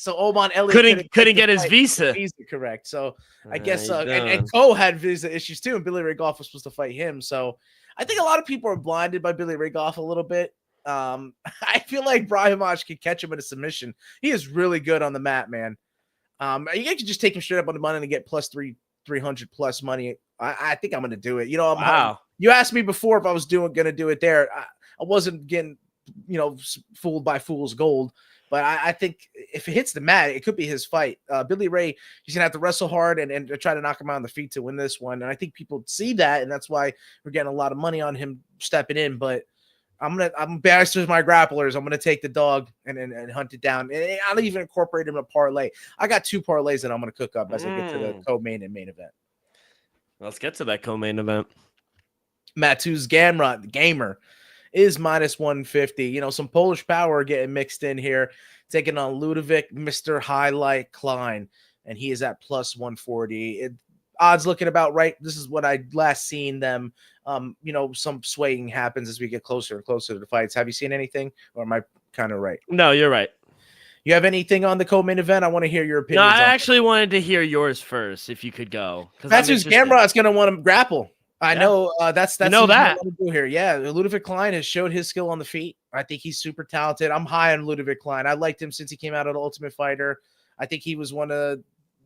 S4: So Oban Elliott
S3: couldn't get his visa
S4: correct. So I guess and Cole had visa issues too, and Billy Ray Goff was supposed to fight him. So I think a lot of people are blinded by Billy Ray Goff a little bit. I feel like Brahimaj could catch him in a submission. He is really good on the mat, man. You can just take him straight up on the money and get plus 300 plus money. I think I'm going to do it.
S3: Wow.
S4: You asked me before if I was gonna do it there. I wasn't getting, fooled by fool's gold. But I think if it hits the mat, it could be his fight. Billy Ray, he's gonna have to wrestle hard and try to knock him out on the feet to win this one. And I think people see that, and that's why we're getting a lot of money on him stepping in. But I'm biased with my grapplers. I'm gonna take the dog and hunt it down. And I'll even incorporate him in a parlay. I got 2 parlays that I'm gonna cook up as I get to the co-main and main event.
S3: Let's get to that co-main event.
S4: Mateusz Gamrot, the gamer, is minus 150. Some Polish power getting mixed in here, taking on Ludovic, Mr. Highlight Klein, and he is at plus 140. Odds looking about right. This is what I last seen them. Some swaying happens as we get closer and closer to the fights. Have you seen anything, or am I kind of right?
S3: No, you're right.
S4: You have anything on the co-main event? I want to hear your opinion.
S3: No, I actually wanted to hear yours first, if you could go.
S4: Mateusz Gamrot's going to want to grapple. I know that's
S3: you know that.
S4: What I do here. Yeah, Ludovic Klein has showed his skill on the feet. I think he's super talented. I'm high on Ludovic Klein. I liked him since he came out of the Ultimate Fighter. I think he was one of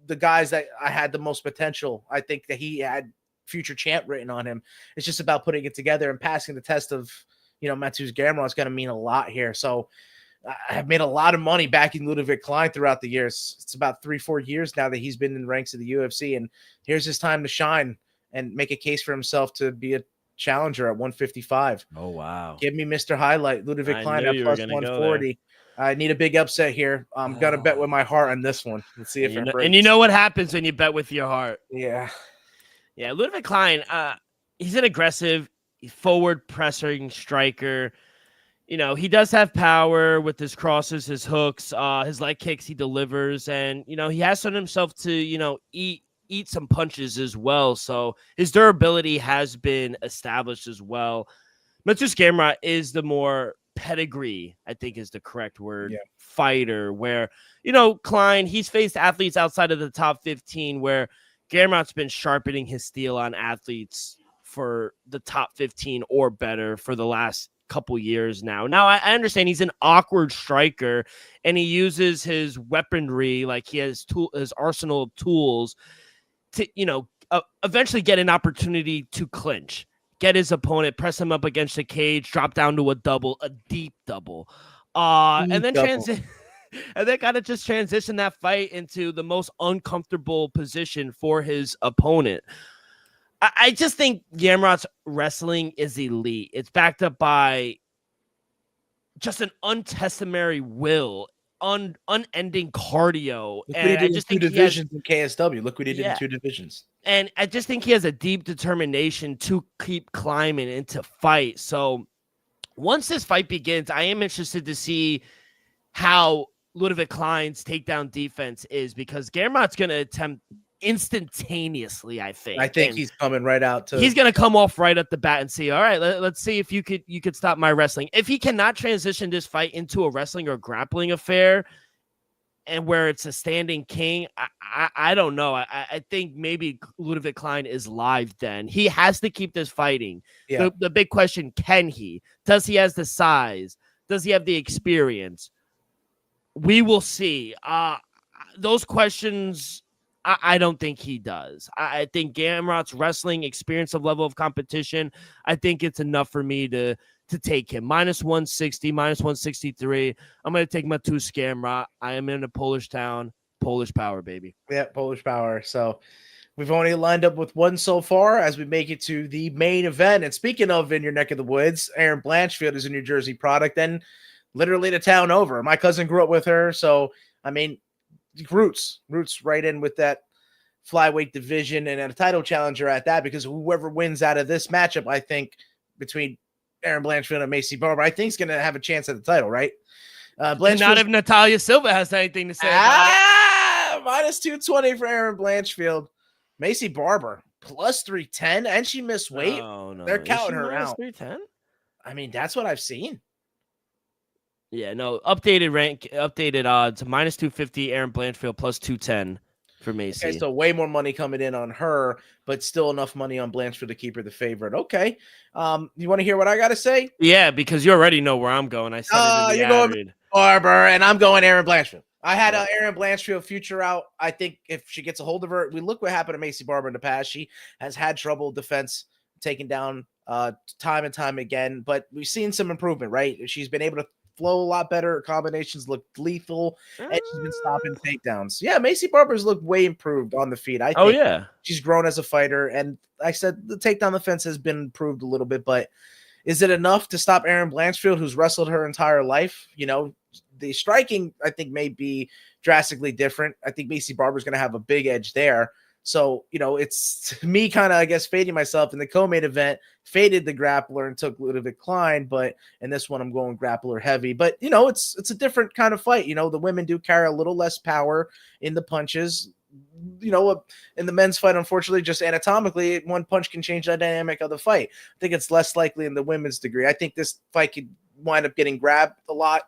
S4: the guys that I had the most potential. I think that he had future champ written on him. It's just about putting it together and passing the test of, Mateusz Gamrot is going to mean a lot here. So I've made a lot of money backing Ludovic Klein throughout the years. It's about 3-4 years now that he's been in the ranks of the UFC, and here's his time to shine and make a case for himself to be a challenger at 155.
S3: Oh, wow.
S4: Give me Mr. Highlight, Ludovic Klein at plus 140. I need a big upset here. I'm going to bet with my heart on this one. Let's see if it breaks.
S3: And you know what happens when you bet with your heart.
S4: Yeah.
S3: Yeah, Ludovic Klein, he's an aggressive, forward pressing striker. He does have power with his crosses, his hooks, his leg kicks he delivers. And, he has shown himself to, eat some punches as well. So his durability has been established as well. Mateusz Gamrot is the more pedigree, I think is the correct word, fighter, where, Klein, he's faced athletes outside of the top 15, where Gamrot's been sharpening his steel on athletes for the top 15 or better for the last couple years now. Now, I understand he's an awkward striker, and he uses his weaponry, like he has his arsenal of tools to, eventually get an opportunity to clinch, get his opponent, press him up against the cage, drop down to a deep double, and then kind of just transition that fight into the most uncomfortable position for his opponent. I just think Gamrot's wrestling is elite. It's backed up by just an untestimony will, unending cardio.
S4: Look what he did in 2 divisions in KSW. Look what he did in 2 divisions.
S3: And I just think he has a deep determination to keep climbing and to fight. So once this fight begins, I am interested to see how Ludovic Klein's takedown defense is, because Gamrot's going to attempt instantaneously, I think
S4: he's coming right out to.
S3: He's gonna come off right at the bat and see, all right, let's see if you could stop my wrestling. If he cannot transition this fight into a wrestling or grappling affair, and where it's a standing king, I don't know. I think maybe Ludovic Klein is live. Then he has to keep this fighting.
S4: Yeah.
S3: The big question: can he? Does he has the size? Does he have the experience? We will see. Those questions. I don't think he does. I think Gamrot's wrestling experience of level of competition, I think it's enough for me to take him. Minus 160, minus 163. I'm going to take Mateusz Gamrot. I am in a Polish town. Polish power, baby.
S4: Yeah, Polish power. So we've only lined up with one so far as we make it to the main event. And speaking of in your neck of the woods, Erin Blanchfield is a New Jersey product and literally the town over. My cousin grew up with her. So, I mean, roots right in with that flyweight division and a title challenger at that, because whoever wins out of this matchup, I think between Erin Blanchfield and Maycee Barber, I think is going to have a chance at the title, right?
S3: Not if Natalia Silva has anything to say.
S4: Minus 220 for Erin Blanchfield. Maycee Barber plus 310, and she missed weight.
S3: No.
S4: They're counting her out.
S3: 310?
S4: I mean, that's what I've seen.
S3: Yeah, no, updated odds, minus 250, Erin Blanchfield, plus 210 for Maycee.
S4: Okay, so way more money coming in on her, but still enough money on Blanchfield to keep her the favorite. Okay. You want to hear what I got to say?
S3: Yeah, because you already know where I'm going. I said
S4: you're going Barber, and I'm going Erin Blanchfield. I had Erin Blanchfield future out. I think if she gets a hold of her, we look what happened to Maycee Barber in the past. She has had trouble defense taking down time and time again. But we've seen some improvement, right? She's been able to flow a lot better. Her combinations look lethal, and she's been stopping takedowns. Yeah, Macy Barber's looked way improved on the feet. I think
S3: yeah.
S4: she's grown as a fighter, and like I said, the takedown defense has been improved a little bit, but is it enough to stop Erin Blanchfield, who's wrestled her entire life? You know, the striking, I think, may be drastically different. I think Macy Barber's going to have a big edge there. So, you know, it's me kind of, I guess, fading myself in the co-main event, faded the grappler and took Ludovic Klein, but in this one I'm going grappler heavy. But, you know, it's a different kind of fight. You know, the women do carry a little less power in the punches. You know, in the men's fight, unfortunately, just anatomically, one punch can change the dynamic of the fight. I think it's less likely in the women's degree. I think this fight could wind up getting grabbed a lot.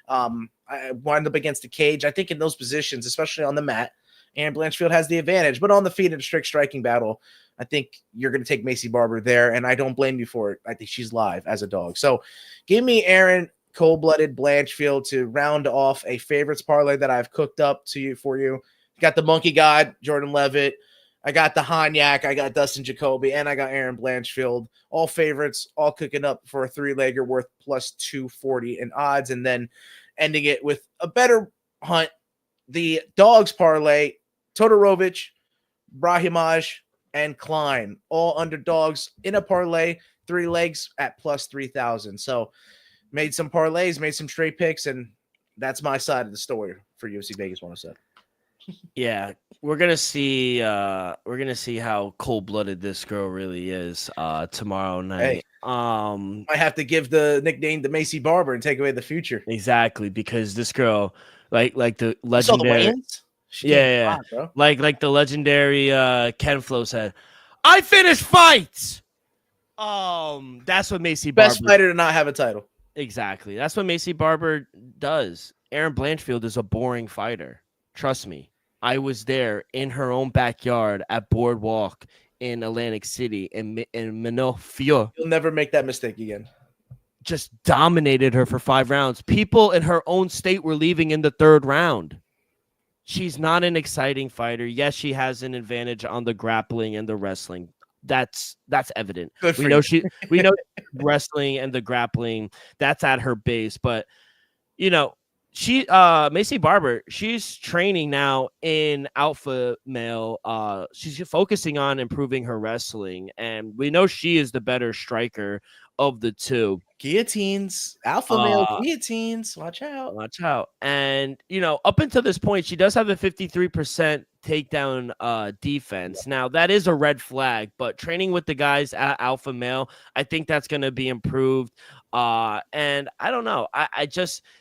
S4: I wind up against the cage. I think in those positions, especially on the mat, Erin Blanchfield has the advantage, but on the feet in a strict striking battle, I think you're going to take Macy Barber there, and I don't blame you for it. I think she's live as a dog. So give me Erin Cold-Blooded Blanchfield to round off a favorites parlay that I've cooked up for you. Got the Monkey God, Jordan Levitt. I got the Hanyak. I got Dustin Jacoby, and I got Erin Blanchfield. All favorites, all cooking up for a 3-legger worth plus 240 in odds, and then ending it with a better hunt. The dogs parlay, Todorovic, Brahimaj, and Klein, all underdogs in a parlay, 3 legs at plus 3,000. So made some parlays, made some straight picks, and that's my side of the story for UFC Vegas 107.
S3: Yeah, we're gonna see how cold-blooded this girl really is tomorrow night.
S4: Hey, I have to give the nickname to Macy Barber and take away the future.
S3: Exactly, because this girl, like the legendary,
S4: bro.
S3: like the legendary Ken Flo said, I finish fights. That's what Macy Barber,
S4: best fighter to not have a title.
S3: Exactly, that's what Macy Barber does. Erin Blanchfield is a boring fighter. Trust me. I was there in her own backyard at Boardwalk in Atlantic City in Minot-Fior.
S4: You'll never make that mistake again.
S3: Just dominated her for 5 rounds. People in her own state were leaving in the 3rd round. She's not an exciting fighter. Yes, she has an advantage on the grappling and the wrestling. That's evident. We know wrestling and the grappling, that's at her base, but you know, Macy Barber, she's training now in alpha male. She's focusing on improving her wrestling, and we know she is the better striker of the two.
S4: Guillotines, alpha male guillotines. Watch out.
S3: And you know, up until this point, she does have a 53% takedown defense. Now that is a red flag, but training with the guys at alpha male, I think that's going to be improved. And I don't know.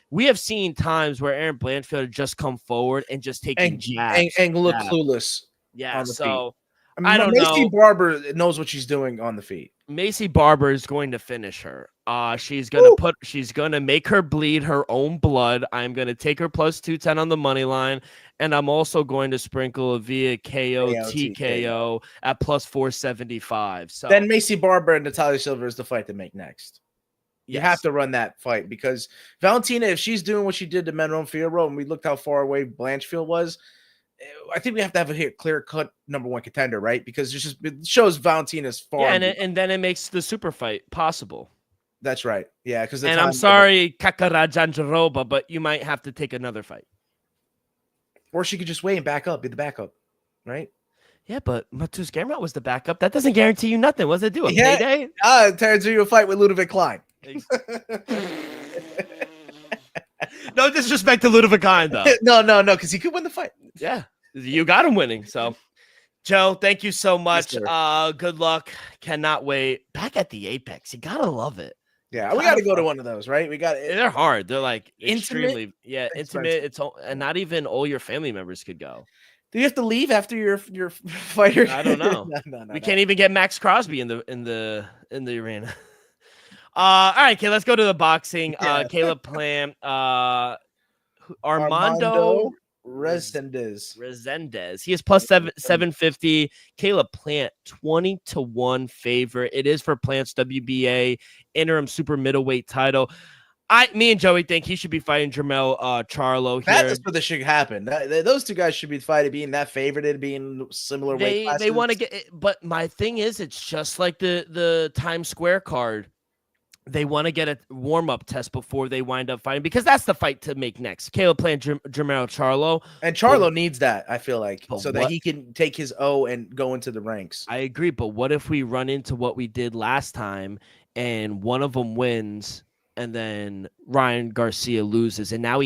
S3: We have seen times where Erin Blanchfield just come forward and just taking jabs
S4: and look clueless.
S3: Yeah.
S4: So
S3: feet. I don't know.
S4: Macy Barber knows what she's doing on the feet.
S3: Macy Barber is going to finish her. She's gonna make her bleed her own blood. I'm gonna take her plus 210 on the money line, and I'm also going to sprinkle a via KO TKO at plus 475. So
S4: then Macy Barber and Natalia Silva is the fight to make next. You have to run that fight because Valentina, if she's doing what she did to Manon Fiorot, and we looked how far away Blanchfield was, I think we have to have a clear-cut number 1 contender, right? Because it shows Valentina's far.
S3: Yeah, and then it makes the super fight possible.
S4: That's right. Yeah, because
S3: I'm sorry, Kakara Janjaroba, but you might have to take another fight.
S4: Or she could just wait and back up, be the backup, right?
S3: Yeah, but Matus Gamrot was the backup. That doesn't guarantee you nothing. What's it do? Payday?
S4: It turns into a fight with Ludovic Klein.
S3: No disrespect to Ludovic Klein, though.
S4: No, because he could win the fight.
S3: Yeah, you got him winning. So, Joe, thank you so much.
S4: Yes,
S3: good luck. Cannot wait. Back at the Apex. You got to love it.
S4: Yeah, we got to go to one of those, right?
S3: They're hard. They're like extremely,
S4: intimate.
S3: It's and not even all your family members could go.
S4: Do you have to leave after your fighter?
S3: I don't know. No, we can't even get Max Crosby in the arena. All right, let's go to the boxing. Caleb Plant, Armando Resendez. He is plus 750. Caleb Plant, 20-1 favorite. It is for Plant's WBA interim super middleweight title. Me and Joey think he should be fighting Jermell Charlo here.
S4: That's what should happen. Those two guys should be fighting, being that favorited, being similar weight classes.
S3: They want to get it, but my thing is, it's just like the Times Square card. They want to get a warm-up test before they wind up fighting, because that's the fight to make next. Caleb playing Jermell Charlo.
S4: And Charlo needs that, I feel like, so that he can take his O and go into the ranks.
S3: I agree, but what if we run into what we did last time and one of them wins and then Ryan Garcia loses, and now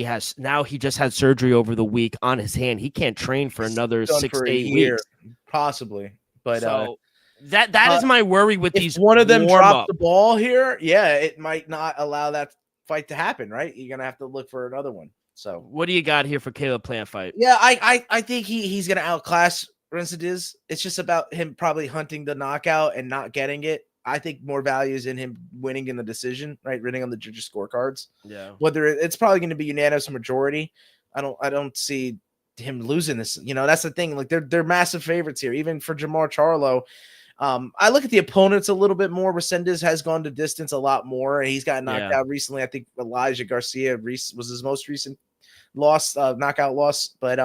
S3: he just had surgery over the week on his hand. He can't train for another 6 to 8 weeks.
S4: Possibly. But
S3: so that is my worry with these.
S4: One of them dropped the ball here, yeah, it might not allow that fight to happen, right? You're gonna have to look for another one. So
S3: what do you got here for Caleb Plant fight?
S4: Yeah, I think he's gonna outclass Resendiz. It's just about him probably hunting the knockout and not getting it. I think more value is in him winning in the decision, right? Winning on the judges' scorecards.
S3: Yeah.
S4: Whether it's probably going to be unanimous majority. I don't see him losing this. You know, that's the thing. Like they're massive favorites here, even for Jermell Charlo. I look at the opponents a little bit more. Resendiz has gone to distance a lot more, and he's got knocked out recently. I think Elijah Garcia was his most recent knockout loss, but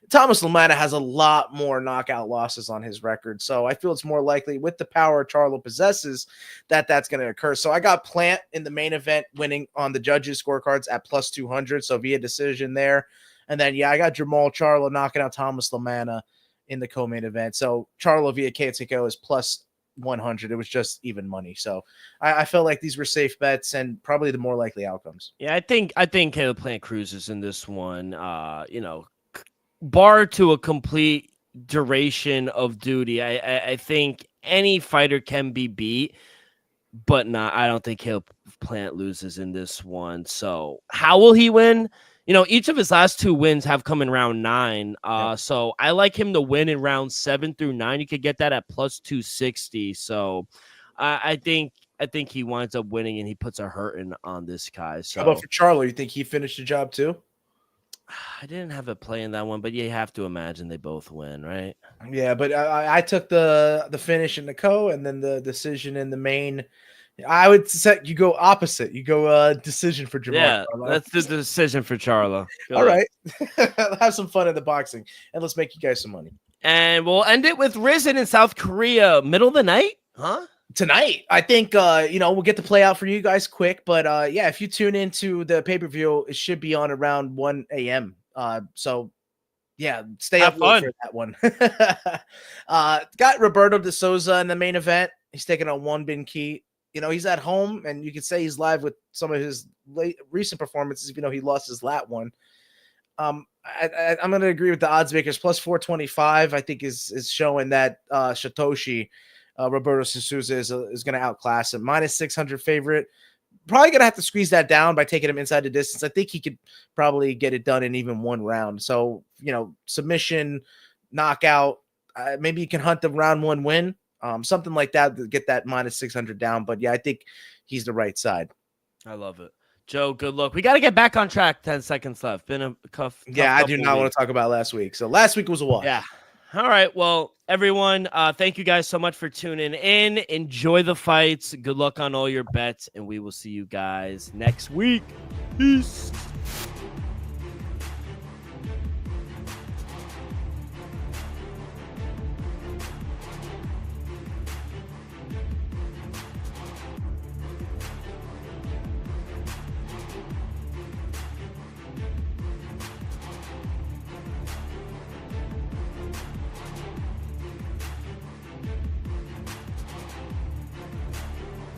S4: Thomas Lamana has a lot more knockout losses on his record, so I feel it's more likely, with the power Charlo possesses, that's going to occur. So I got Plant in the main event winning on the judges scorecards at plus 200, so via decision there. And then I got Jermell Charlo knocking out Thomas Lamana in the co-main event. So Charlo via KTKO is plus 100. It was just even money. So I felt like these were safe bets and probably the more likely outcomes.
S3: Yeah, I think Caleb Plant cruises in this one. Bar to a complete duration of duty, I think any fighter can be beat, but I don't think Caleb Plant loses in this one. So how will he win? Each of his last 2 wins have come in round 9. So I like him to win in round 7 through 9. You could get that at plus 260. So I think he winds up winning, and he puts a hurting on this guy. So
S4: how about for Charlo? You think he finished the job too?
S3: I didn't have a play in that one, but you have to imagine they both win, right?
S4: Yeah, but I took the finish in the co and then the decision in the main. I would say you go opposite. You go decision for Jermell.
S3: Yeah,
S4: Charlo.
S3: that's the decision for Charlo.
S4: All right. Have some fun in the boxing, and let's make you guys some money.
S3: And we'll end it with Rizin in South Korea. Middle of the night? Huh?
S4: Tonight. I think, we'll get the play out for you guys quick. But, if you tune into the pay-per-view, it should be on around 1 a.m. So, yeah, stay up for that one. Got Roberto de Souza in the main event. He's taking on Won Bin Ki. He's at home, and you could say he's live with some of his recent performances, even though he lost his lat one. I'm going to agree with the odds makers. Plus 425, I think, is showing that Satoshi, Roberto de Souza, is going to outclass him. Minus 600 favorite. Probably going to have to squeeze that down by taking him inside the distance. I think he could probably get it done in even one round. So, submission, knockout. Maybe you can hunt the round 1 win. Something like that to get that minus 600 down. But, yeah, I think he's the right side.
S3: I love it. Joe, good luck. We got to get back on track. 10 seconds left. Been a tough
S4: I do not want to talk about last week. So last week was a wash.
S3: Yeah. All right. Well, everyone, thank you guys so much for tuning in. Enjoy the fights. Good luck on all your bets, and we will see you guys next week. Peace.